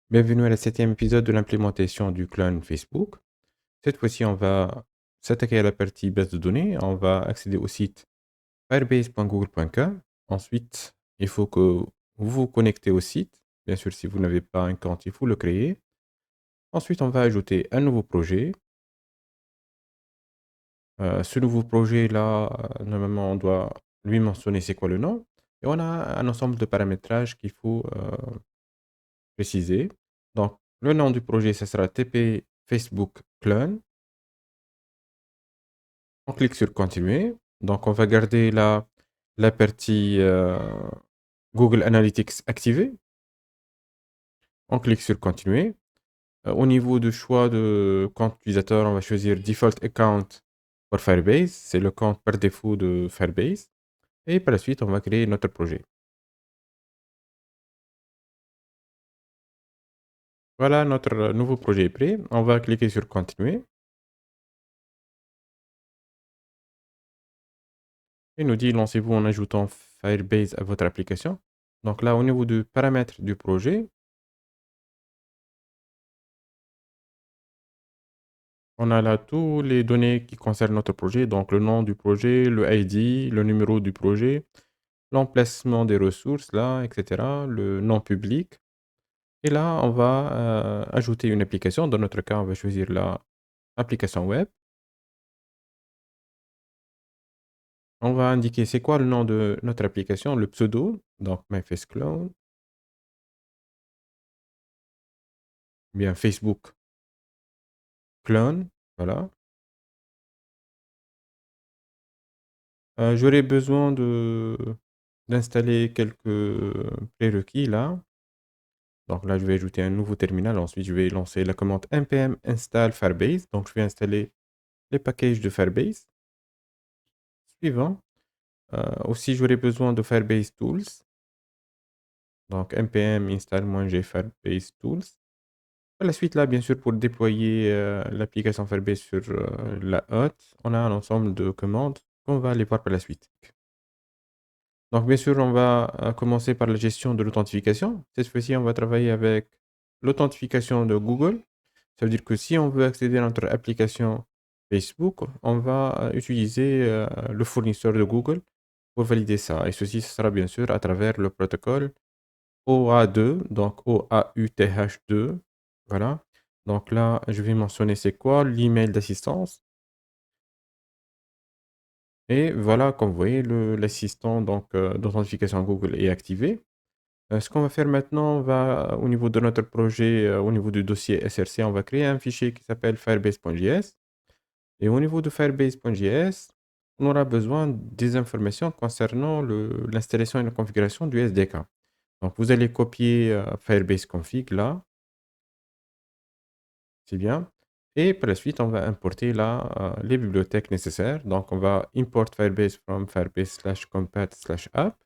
Bienvenue à la 7e épisode de l'implémentation du clone Facebook. Cette fois-ci, on va s'attaquer à la partie base de données. On va accéder au site firebase.google.com. Ensuite, il faut que vous vous connectez au site. Bien sûr, si vous n'avez pas un compte, il faut le créer. Ensuite, on va ajouter un nouveau projet. Ce nouveau projet-là, normalement, on doit lui mentionner c'est quoi le nom. Et on a un ensemble de paramétrages qu'il faut préciser. Donc, le nom du projet, ça sera TP Facebook Clone. On clique sur continuer. Donc, on va garder la partie Google Analytics activée. On clique sur continuer. Au niveau du choix de compte utilisateur, on va choisir Default Account pour Firebase. C'est le compte par défaut de Firebase. Et par la suite, on va créer notre projet. Voilà, notre nouveau projet est prêt. On va cliquer sur continuer. Il nous dit lancez-vous en ajoutant Firebase à votre application. Donc là, au niveau du paramètre du projet, on a là tous les données qui concernent notre projet, donc le nom du projet, le ID, le numéro du projet, l'emplacement des ressources là, etc., le nom public. Et là, on va ajouter une application. Dans notre cas, on va choisir la application web. On va indiquer c'est quoi le nom de notre application, le pseudo, donc MyFaceClone, bien Facebook Clone, voilà. J'aurais besoin d'installer quelques prérequis là. Donc là, je vais ajouter un nouveau terminal. Ensuite, je vais lancer la commande npm install Firebase. Donc, je vais installer les packages de Firebase. Suivant. Aussi, j'aurai besoin de Firebase Tools. Donc, npm install-g Firebase Tools. Par la suite, là, bien sûr, pour déployer l'application Firebase sur la hotte, on a un ensemble de commandes qu'on va aller voir par la suite. Donc, bien sûr, on va commencer par la gestion de l'authentification. Cette fois-ci, on va travailler avec l'authentification de Google. Ça veut dire que si on veut accéder à notre application Facebook, on va utiliser le fournisseur de Google pour valider ça. Et ceci sera bien sûr à travers le protocole OA2, donc OAUTH2. Voilà. Donc là, je vais mentionner c'est quoi l'email d'assistance. Et voilà, comme vous voyez, l'assistant d'authentification Google est activé. Ce qu'on va faire maintenant, on va, au niveau de notre projet, au niveau du dossier SRC, on va créer un fichier qui s'appelle firebase.js. Et au niveau de firebase.js, on aura besoin des informations concernant l'installation et la configuration du SDK. Donc, vous allez copier Firebase config là, c'est bien. Et par la suite, on va importer là les bibliothèques nécessaires. Donc, on va import Firebase from firebase/compat/app.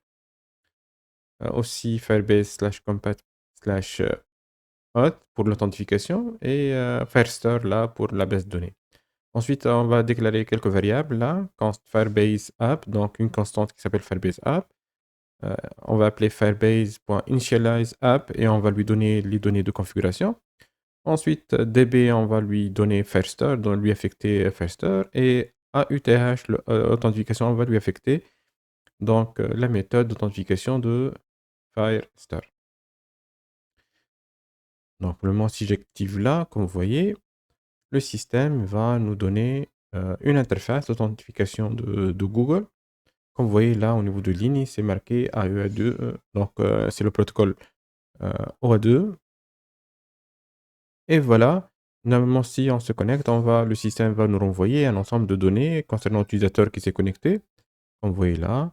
Aussi firebase/compat/auth pour l'authentification et Firestore là pour la base de données. Ensuite, on va déclarer quelques variables là, const Firebase app, donc une constante qui s'appelle Firebase app. On va appeler firebase.initialize app et on va lui donner les données de configuration. Ensuite, db, on va lui donner Firestore, donc lui affecter Firestore et AUTH, l'authentification, on va lui affecter donc la méthode d'authentification de Firestore. Donc, pour le moment, si j'active là, comme vous voyez, le système va nous donner une interface d'authentification de Google. Comme vous voyez là, au niveau de ligne, c'est marqué AEA2. Donc, c'est le protocole OA2. Et voilà. Normalement, si on se connecte, le système va nous renvoyer un ensemble de données concernant l'utilisateur qui s'est connecté. Comme vous voyez là.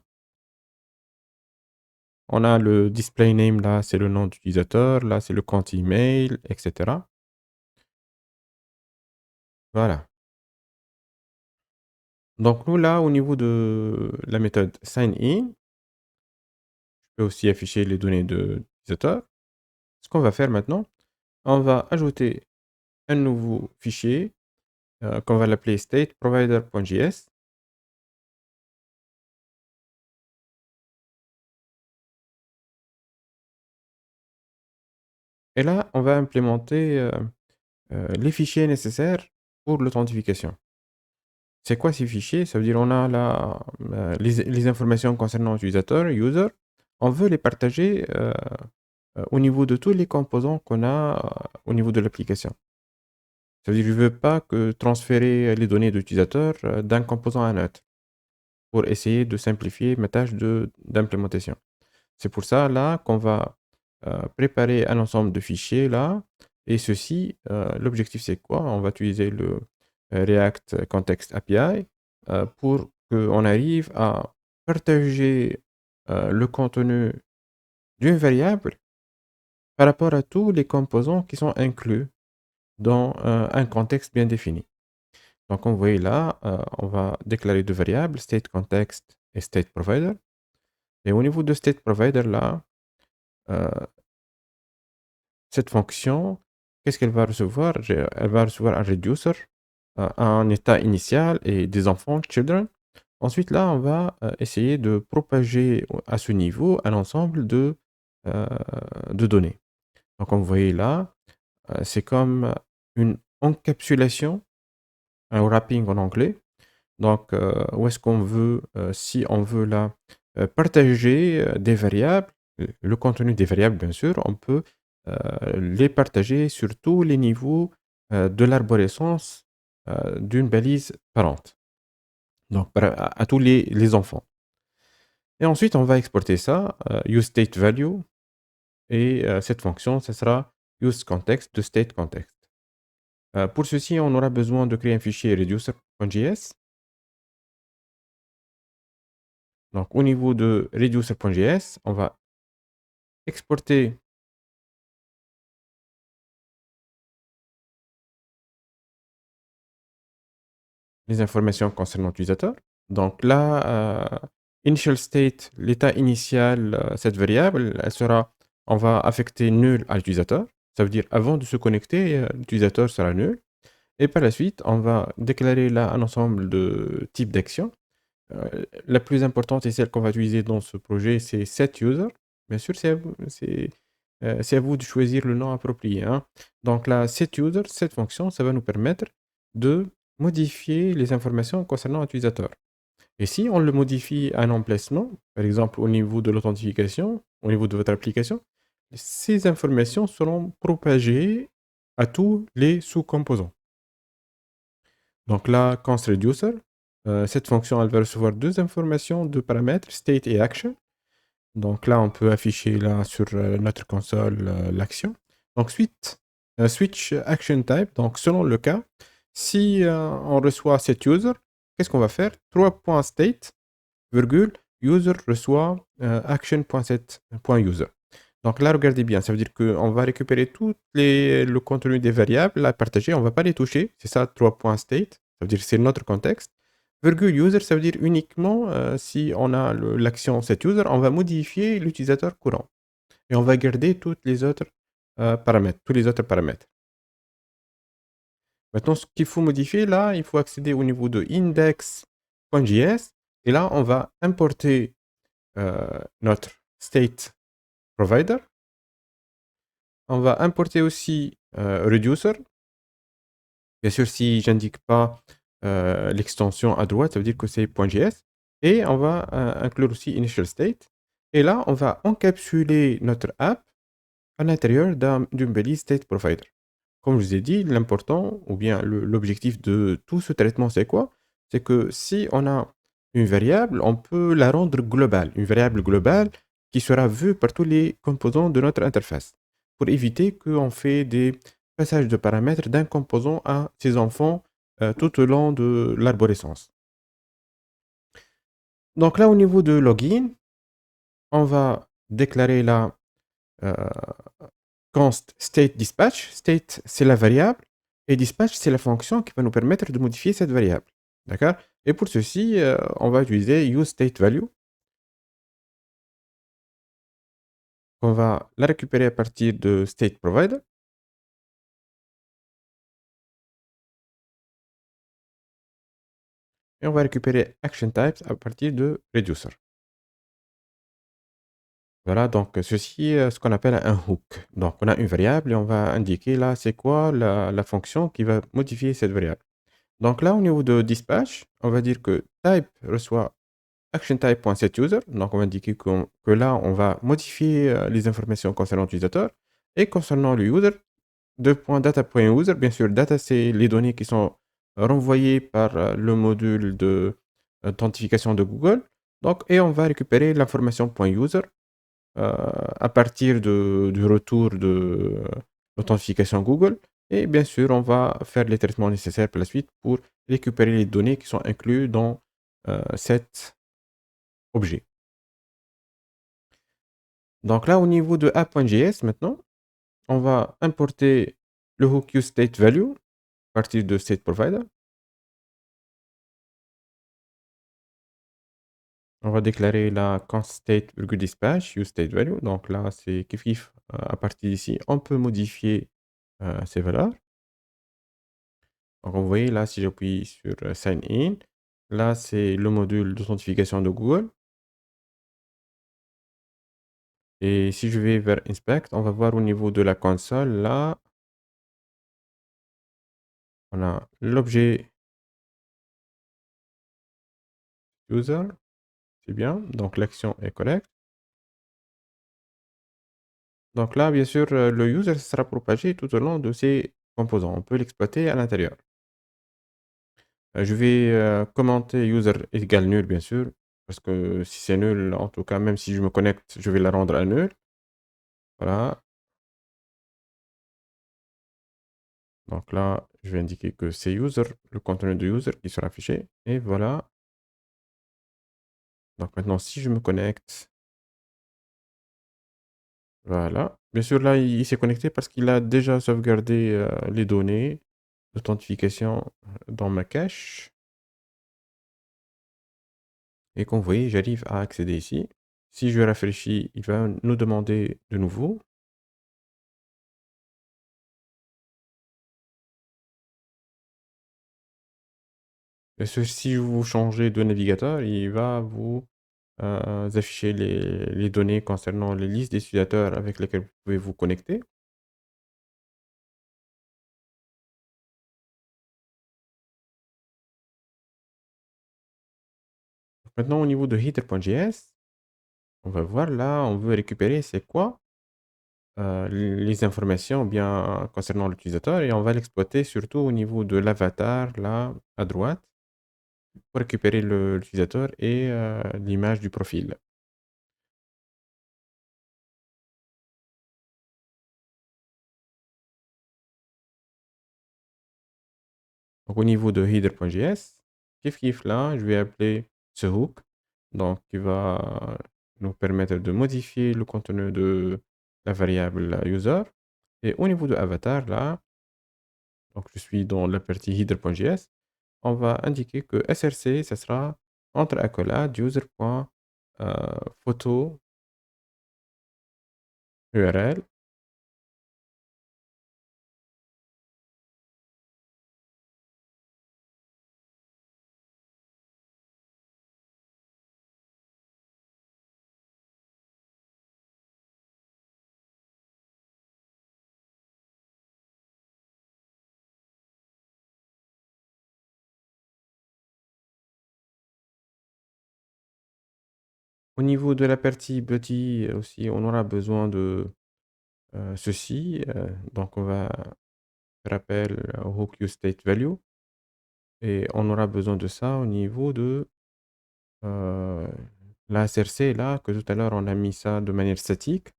On a le display name là, c'est le nom d'utilisateur. Là, c'est le compte email, etc. Voilà. Donc, nous là, au niveau de la méthode sign-in, je peux aussi afficher les données de l'utilisateur. Ce qu'on va faire maintenant, on va ajouter un nouveau fichier qu'on va l'appeler stateprovider.js. Et là, on va implémenter les fichiers nécessaires pour l'authentification. C'est quoi ces fichiers? Ça veut dire on a là les informations concernant l'utilisateur, user. On veut les partager au niveau de tous les composants qu'on a au niveau de l'application. Ça veut dire je ne veux pas que transférer les données de l'utilisateur d'un composant à un autre pour essayer de simplifier ma tâche d'implémentation. C'est pour ça là qu'on va préparer un ensemble de fichiers là. Et ceci, l'objectif c'est quoi? On va utiliser le React Context API pour qu'on arrive à partager le contenu d'une variable par rapport à tous les composants qui sont inclus dans un contexte bien défini. Donc, on voit là, on va déclarer deux variables, state context et state provider. Et au niveau de state provider, là, euh, cette fonction, qu'est-ce qu'elle va recevoir? Elle va recevoir un reducer, un état initial et des enfants, children. Ensuite, là, on va essayer de propager à ce niveau un ensemble euh, de données. Donc, on voit là, c'est comme une encapsulation, un wrapping en anglais. Donc, où est-ce qu'on veut, si on veut là partager des variables, le contenu des variables, bien sûr, on peut les partager sur tous les niveaux de l'arborescence d'une balise parente, donc à tous les enfants. Et ensuite, on va exporter ça, useStateValue, et cette fonction, ce sera useContext de stateContext. Pour ceci, on aura besoin de créer un fichier reducer.js. Donc, au niveau de reducer.js, on va exporter les informations concernant l'utilisateur. Donc là, initial state, l'état initial, cette variable, elle sera, on va affecter nul à l'utilisateur. Ça veut dire avant de se connecter, l'utilisateur sera nul. Et par la suite, on va déclarer là un ensemble de types d'actions. La plus importante et celle qu'on va utiliser dans ce projet, c'est setUser. Bien sûr, c'est à vous de choisir le nom approprié, hein. Donc là, setUser, cette fonction, ça va nous permettre de modifier les informations concernant l'utilisateur. Et si on le modifie à un emplacement, par exemple au niveau de l'authentification, au niveau de votre application, ces informations seront propagées à tous les sous-composants. Donc là, constReducer, cette fonction, elle va recevoir deux informations, deux paramètres, state et action. Donc là, on peut afficher là sur notre console l'action. Donc switch action type. Donc selon le cas, si on reçoit cet user, qu'est-ce qu'on va faire? 3.state, virgule, user reçoit action.set.user. Donc là, regardez bien, ça veut dire qu'on va récupérer tout le contenu des variables, la partager, on ne va pas les toucher. C'est ça, 3.state. Ça veut dire que c'est notre contexte. Virgule user, ça veut dire uniquement si on a l'action set user, on va modifier l'utilisateur courant. Et on va garder toutes les autres paramètres, tous les autres paramètres. Maintenant, ce qu'il faut modifier, là, il faut accéder au niveau de index.js. Et là, on va importer notre state provider. On va importer aussi reducer. Bien sûr, si j'indique pas l'extension à droite, ça veut dire que c'est .js. Et on va inclure aussi initial state. Et là, on va encapsuler notre app à l'intérieur d'une balise state provider. Comme je vous ai dit, l'important ou bien l'objectif de tout ce traitement, c'est quoi? C'est que si on a une variable, on peut la rendre globale, une variable globale qui sera vue par tous les composants de notre interface, pour éviter qu'on fait des passages de paramètres d'un composant à ses enfants tout au long de l'arborescence. Donc là, au niveau de login, on va déclarer là euh, const state dispatch. State, c'est la variable, et dispatch, c'est la fonction qui va nous permettre de modifier cette variable. D'accord? Et pour ceci, on va utiliser useStateValue. On va la récupérer à partir de stateProvider. Et on va récupérer ActionTypes à partir de Reducer. Voilà, donc ceci est ce qu'on appelle un hook. Donc on a une variable et on va indiquer là, c'est quoi la fonction qui va modifier cette variable. Donc là, au niveau de dispatch, on va dire que type reçoit actionType.setUser. Donc on va indiquer que là, on va modifier les informations concernant l'utilisateur. Et concernant le user, 2.data.user, bien sûr, data, c'est les données qui sont renvoyées par le module d'authentification de Google. Donc, et on va récupérer l'information .user à partir du retour de l'authentification Google. Et bien sûr, on va faire les traitements nécessaires par la suite pour récupérer les données qui sont incluses dans cet objet. Donc là, au niveau de app.js, maintenant, on va importer le hook useStateValue à partir de StateProvider. On va déclarer la constState.dispatch useStateValue. Donc là, c'est kiff à partir d'ici, on peut modifier ces valeurs. Donc, vous voyez là, si j'appuie sur Sign In, là, c'est le module d'authentification de Google. Et si je vais vers Inspect, on va voir au niveau de la console, là, on a l'objet user, c'est bien, donc l'action est correcte. Donc là, bien sûr, le user sera propagé tout au long de ces composants. On peut l'exploiter à l'intérieur. Je vais commenter user égale nul, bien sûr, parce que si c'est nul, en tout cas, même si je me connecte, je vais la rendre à nul. Voilà. Donc là, je vais indiquer que c'est user, le contenu de user qui sera affiché. Et voilà. Donc maintenant, si je me connecte, voilà. Bien sûr, là, il s'est connecté parce qu'il a déjà sauvegardé les données d'authentification dans ma cache. Et comme vous voyez, j'arrive à accéder ici. Si je rafraîchis, il va nous demander de nouveau. Et si vous changez de navigateur, il va vous afficher les données concernant les listes des utilisateurs avec lesquels vous pouvez vous connecter. Maintenant, au niveau de header.js, on va voir là, on veut récupérer c'est quoi les informations bien concernant l'utilisateur et on va l'exploiter surtout au niveau de l'avatar là à droite pour récupérer l'utilisateur et l'image du profil. Donc au niveau de header.js, kiff là, je vais appeler ce hook, donc qui va nous permettre de modifier le contenu de la variable user. Et au niveau de avatar là, donc je suis dans la partie header.js, on va indiquer que src, ça sera entre accolades user.photo URL. Au niveau de la partie body aussi, on aura besoin de ceci. Donc on va faire appel au hook useStateValue et on aura besoin de ça au niveau de euh, la src là, que tout à l'heure on a mis ça de manière statique.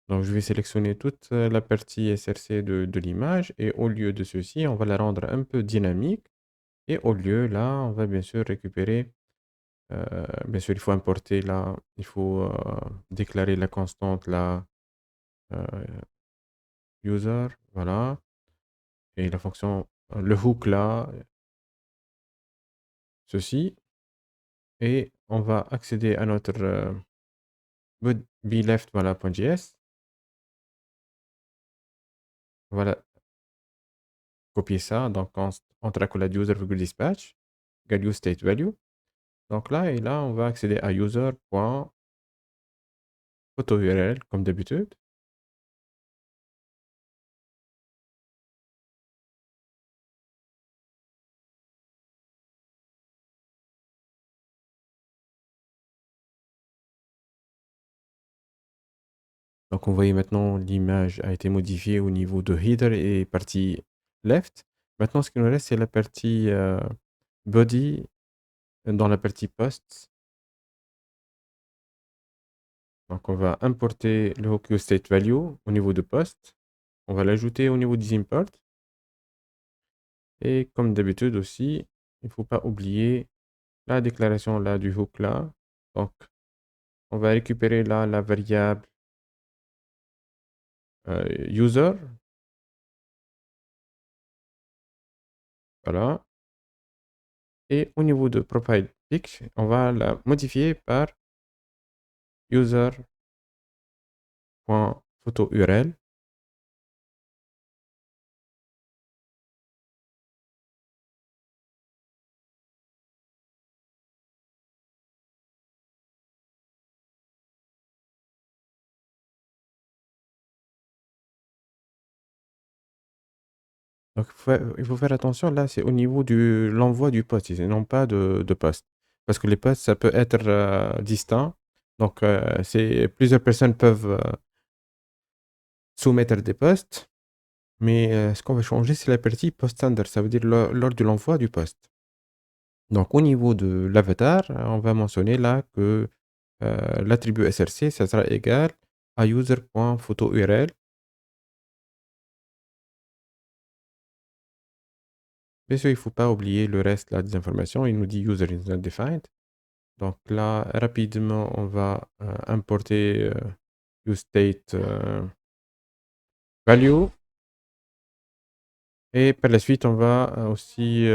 Donc je vais sélectionner toute la partie src de l'image et au lieu de ceci, on va la rendre un peu dynamique. Et au lieu, là, on va bien sûr récupérer, bien sûr, il faut importer là, il faut déclarer la constante là, euh, user, voilà, et la fonction, le hook là, ceci, et on va accéder à notre beleft, voilà, .js, voilà, copier ça, donc entre accolade user, dispatch, égale useStateValue. Donc là, et là, on va accéder à user.photoURL, comme d'habitude. Donc, vous voyez maintenant, l'image a été modifiée au niveau de header et partie left. Maintenant, ce qui nous reste, c'est la partie body dans la partie posts. Donc, on va importer le hook useStateValue au niveau de post. On va l'ajouter au niveau des imports. Et comme d'habitude aussi, il ne faut pas oublier la déclaration là du hook là. Donc, on va récupérer là la variable user. Voilà. Et au niveau de profile pic, on va la modifier par user.photoURL. Donc, il faut faire attention, là, c'est au niveau de l'envoi du post, et non pas de post. Parce que les posts, ça peut être distinct. Donc, plusieurs personnes peuvent soumettre des posts. Mais ce qu'on va changer, c'est la partie post sender. Ça veut dire lors de l'envoi du post. Donc, au niveau de l'avatar, on va mentionner là que l'attribut src, ça sera égal à user.photoURL. Bien sûr, il ne faut pas oublier le reste là, des informations. Il nous dit user is not defined. Donc là, rapidement, on va importer useState value. Et par la suite, on va aussi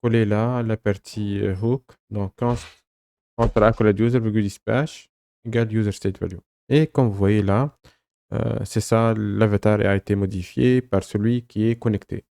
coller là la partie hook. Donc, const accolade user dispatch égale useStateValue. Et comme vous voyez là, c'est ça, l'avatar a été modifié par celui qui est connecté.